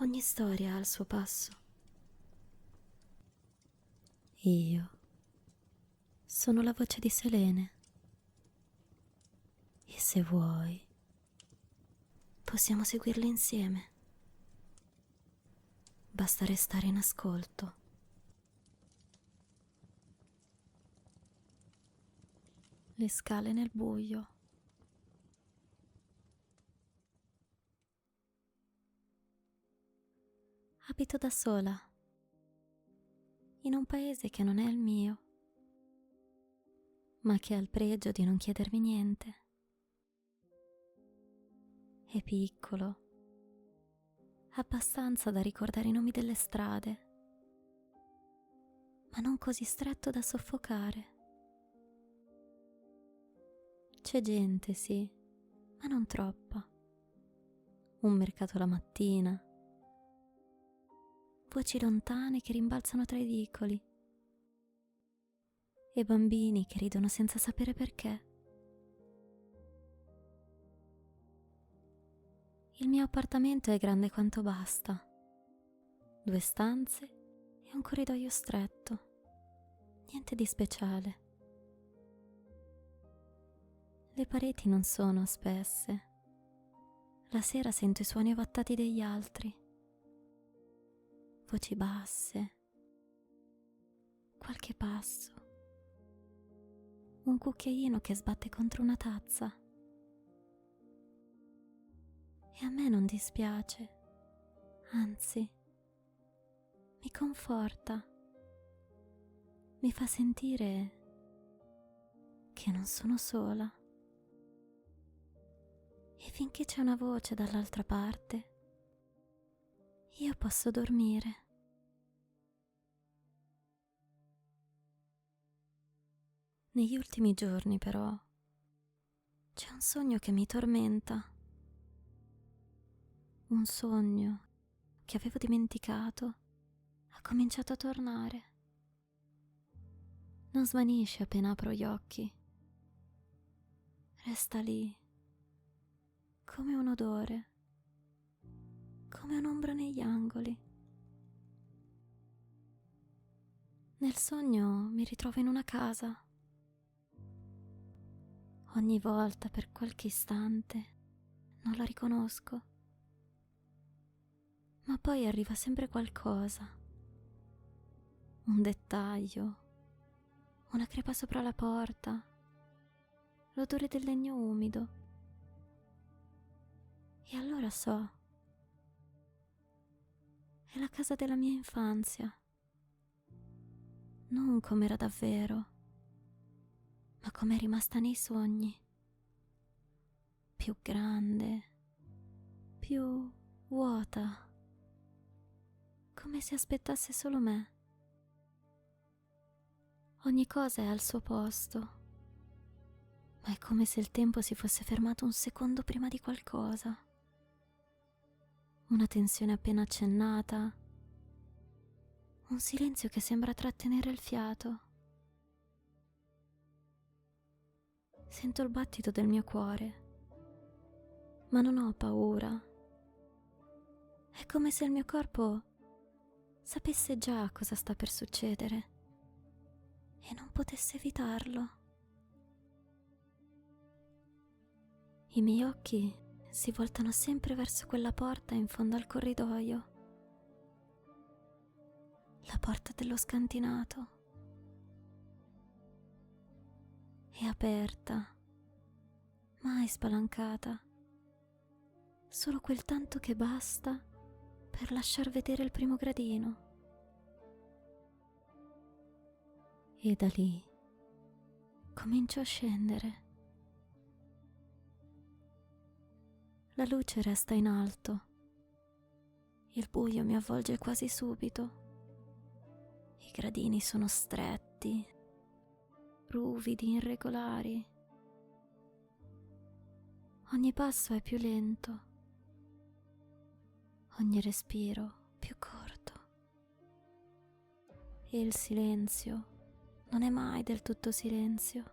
Ogni storia ha il suo passo. Io sono la voce di Selene e se vuoi possiamo seguirla insieme. Basta restare in ascolto. Le scale nel buio. Abito da sola, in un paese che non è il mio, ma che ha il pregio di non chiedermi niente. È piccolo, abbastanza da ricordare i nomi delle strade, ma non così stretto da soffocare. C'è gente, sì, ma non troppa. Un mercato la mattina, voci lontane che rimbalzano tra i vicoli e bambini che ridono senza sapere perché. Il mio appartamento è grande quanto basta, 2 stanze e un corridoio stretto, niente di speciale. Le pareti non sono spesse. La sera sento i suoni ovattati degli altri, voci basse, qualche passo, un cucchiaino che sbatte contro una tazza. E a me non dispiace, anzi, mi conforta, mi fa sentire che non sono sola. E finché c'è una voce dall'altra parte, io posso dormire. Negli ultimi giorni, però, c'è un sogno che mi tormenta. Un sogno che avevo dimenticato ha cominciato a tornare. Non svanisce appena apro gli occhi. Resta lì, come un odore, come un'ombra negli angoli. Nel sogno mi ritrovo in una casa. Ogni volta, per qualche istante, non la riconosco. Ma poi arriva sempre qualcosa. Un dettaglio, una crepa sopra la porta, l'odore del legno umido. E allora so, è la casa della mia infanzia. Non com'era davvero, ma com'è rimasta nei sogni. Più grande, più vuota, come se aspettasse solo me. Ogni cosa è al suo posto, ma è come se il tempo si fosse fermato un secondo prima di qualcosa. Una tensione appena accennata, un silenzio che sembra trattenere il fiato. Sento il battito del mio cuore, ma non ho paura. È come se il mio corpo sapesse già cosa sta per succedere e non potesse evitarlo. I miei occhi si voltano sempre verso quella porta in fondo al corridoio, la porta dello scantinato. È aperta, mai spalancata, solo quel tanto che basta per lasciar vedere il primo gradino. E da lì comincio a scendere. La luce resta in alto, il buio mi avvolge quasi subito. I gradini sono stretti, ruvidi, irregolari. Ogni passo è più lento, ogni respiro più corto. E il silenzio non è mai del tutto silenzio.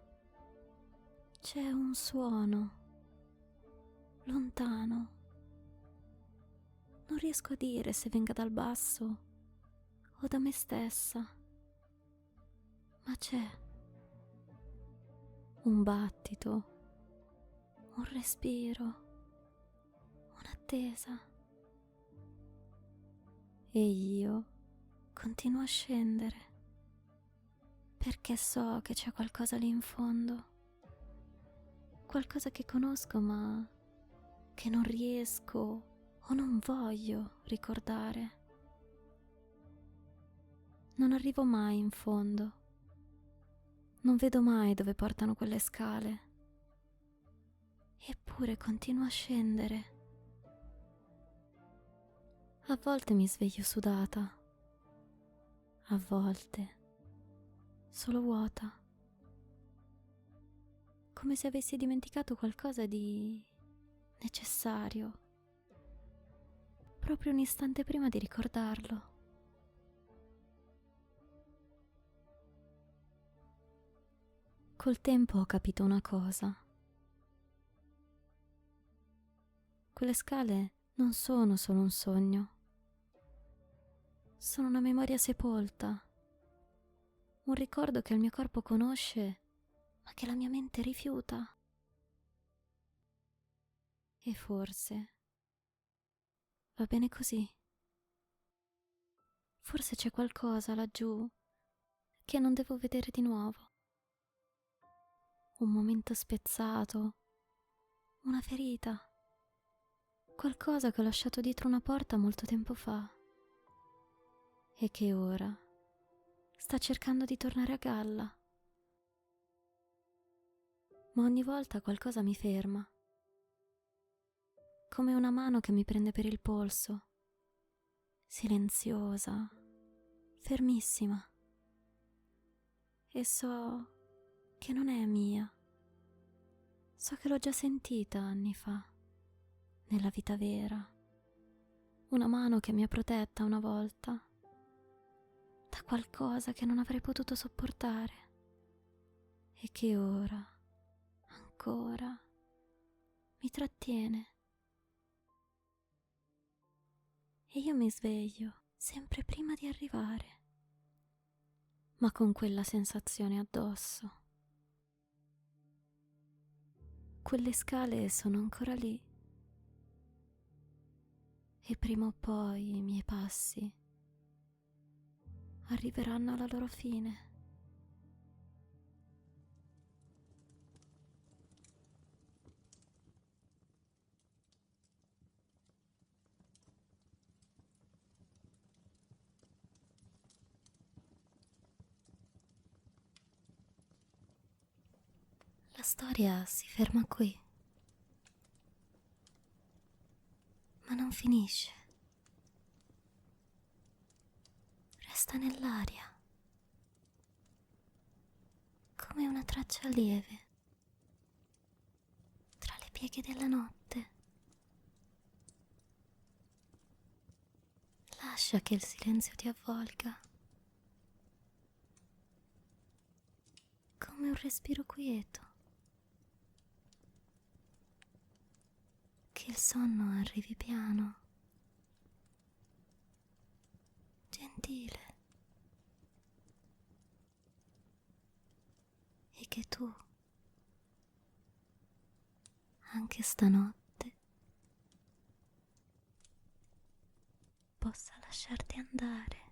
C'è un suono, lontano. Non riesco a dire se venga dal basso o da me stessa, ma c'è un battito, un respiro, un'attesa. E io continuo a scendere perché so che c'è qualcosa lì in fondo, qualcosa che conosco ma che non riesco o non voglio ricordare. Non arrivo mai in fondo, non vedo mai dove portano quelle scale, eppure continuo a scendere. A volte mi sveglio sudata, a volte solo vuota, come se avessi dimenticato qualcosa di necessario, proprio un istante prima di ricordarlo. Col tempo ho capito una cosa. Quelle scale non sono solo un sogno, sono una memoria sepolta, un ricordo che il mio corpo conosce ma che la mia mente rifiuta. E forse va bene così. Forse c'è qualcosa laggiù che non devo vedere di nuovo. Un momento spezzato, una ferita, qualcosa che ho lasciato dietro una porta molto tempo fa e che ora sta cercando di tornare a galla. Ma ogni volta qualcosa mi ferma, come una mano che mi prende per il polso, silenziosa, fermissima. E so che non è mia. So che l'ho già sentita anni fa, nella vita vera. Una mano che mi ha protetta una volta da qualcosa che non avrei potuto sopportare e che ora, ancora, mi trattiene. E io mi sveglio sempre prima di arrivare, ma con quella sensazione addosso. Quelle scale sono ancora lì e prima o poi i miei passi arriveranno alla loro fine. La storia si ferma qui, ma non finisce. Resta nell'aria, come una traccia lieve, tra le pieghe della notte. Lascia che il silenzio ti avvolga, come un respiro quieto. Che il sonno arrivi piano, gentile, e che tu, anche stanotte, possa lasciarti andare.